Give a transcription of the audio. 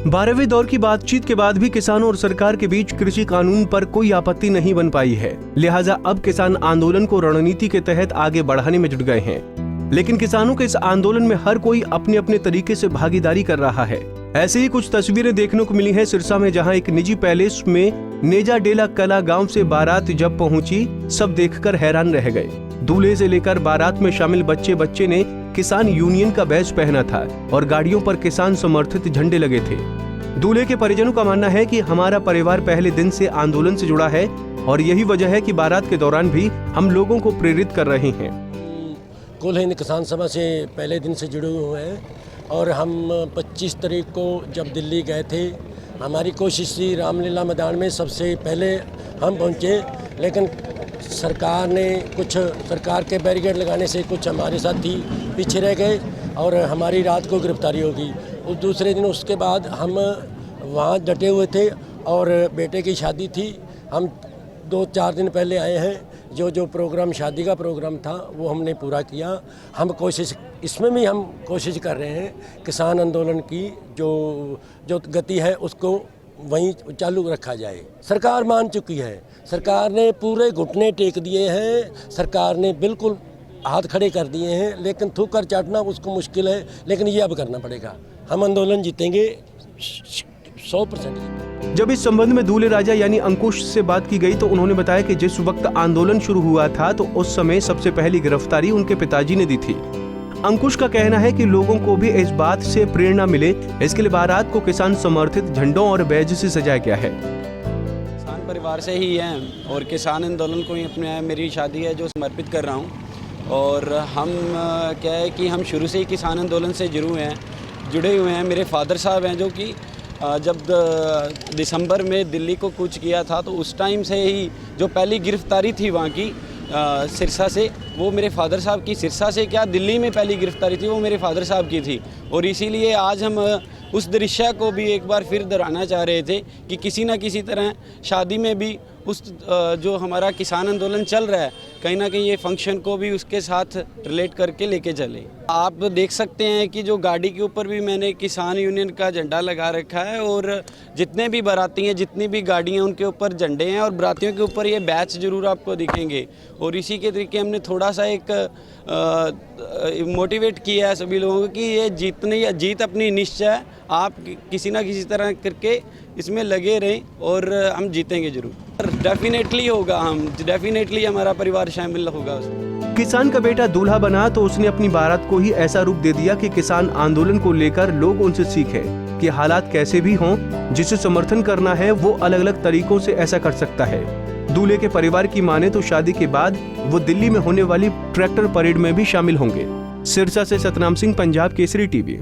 12वें दौर की बातचीत के बाद भी किसानों और सरकार के बीच कृषि कानून पर कोई आपत्ति नहीं बन पाई है। लिहाजा अब किसान आंदोलन को रणनीति के तहत आगे बढ़ाने में जुट गए हैं। लेकिन किसानों के इस आंदोलन में हर कोई अपने अपने तरीके से भागीदारी कर रहा है। ऐसे ही कुछ तस्वीरें देखने को मिली है सिरसा में, जहां एक निजी पैलेस में नेजा डेला कला गांव से बारात जब पहुंची, सब देखकर हैरान रह गए। दूल्हे से लेकर बारात में शामिल बच्चे ने किसान यूनियन का बैज पहना था और गाड़ियों पर किसान समर्थित झंडे लगे थे। दूल्हे के परिजनों का मानना है कि हमारा परिवार पहले दिन से आंदोलन से जुड़ा है और यही वजह है कि बारात के दौरान भी हम लोगों को प्रेरित कर रहे हैं। कुल हिंद किसान सभा से पहले दिन से जुड़े हुए हैं और हम 25 तारीख को जब दिल्ली गए थे, हमारी कोशिश थी रामलीला मैदान में सबसे पहले हम पहुंचे, लेकिन सरकार के बैरिकेड लगाने से कुछ हमारे साथी पीछे रह गए और हमारी रात को गिरफ्तारी होगी। उस दूसरे दिन उसके बाद हम वहाँ डटे हुए थे और बेटे की शादी थी। हम 2-4 दिन पहले आए हैं। जो प्रोग्राम शादी का प्रोग्राम था वो हमने पूरा किया। इसमें भी हम कोशिश कर रहे हैं किसान आंदोलन की जो गति है उसको वहीं चालू रखा जाए। सरकार मान चुकी है, सरकार ने पूरे घुटने टेक दिए हैं, सरकार ने बिल्कुल हाथ खड़े कर दिए हैं, लेकिन थूक कर चाटना उसको मुश्किल है, लेकिन ये अब करना पड़ेगा। हम आंदोलन जीतेंगे, 100%। जब इस संबंध में दूल्हे राजा यानी अंकुश से बात की गई तो उन्होंने बताया कि जिस वक्त आंदोलन शुरू हुआ था तो उस समय सबसे पहली गिरफ्तारी उनके पिताजी ने दी थी। अंकुश का कहना है कि लोगों को भी इस बात से प्रेरणा मिले, इसके लिए बारात को किसान समर्थित झंडों और बैज से सजाया गया है। किसान परिवार से ही है और किसान आंदोलन को ही अपने मेरी शादी है जो समर्पित कर रहा हूँ। और हम क्या है कि हम शुरू से ही किसान आंदोलन से जुड़े हुए हैं। मेरे फादर साहब हैं जो कि जब दिसंबर में दिल्ली को कूच किया था तो उस टाइम से ही जो पहली गिरफ्तारी थी वहाँ की सिरसा से, वो मेरे फादर साहब की, सिरसा से क्या दिल्ली में पहली गिरफ्तारी थी वो मेरे फादर साहब की थी। और इसीलिए आज हम उस दृश्य को भी एक बार फिर दोहराना चाह रहे थे कि किसी न किसी तरह शादी में भी उस जो हमारा किसान आंदोलन चल रहा है, कहीं ना कहीं ये फंक्शन को भी उसके साथ रिलेट करके लेके चले। आप देख सकते हैं कि जो गाड़ी के ऊपर भी मैंने किसान यूनियन का झंडा लगा रखा है और जितने भी बाराती हैं, जितनी भी गाड़ियाँ, उनके ऊपर झंडे हैं और बारातियों के ऊपर ये बैच जरूर आपको दिखेंगे। और इसी के तरीके हमने थोड़ा सा एक मोटिवेट किया है सभी लोगों को कि ये जीत अपनी निश्चय है, आप किसी ना किसी तरह करके इसमें लगे रहें और हम जीतेंगे जरूर। डेफिनेटली होगा, डेफिनेटली हमारा परिवार शामिल होगा उसमें। किसान का बेटा दूल्हा बना तो उसने अपनी बारात को ही ऐसा रूप दे दिया कि किसान आंदोलन को लेकर लोग उनसे सीखें कि हालात कैसे भी हों, जिसे समर्थन करना है वो अलग अलग तरीकों से ऐसा कर सकता है। दूल्हे के परिवार की माने तो शादी के बाद वो दिल्ली में होने वाली ट्रैक्टर परेड में भी शामिल होंगे। सिरसा से सतनाम सिंह, पंजाब केसरी टीवी।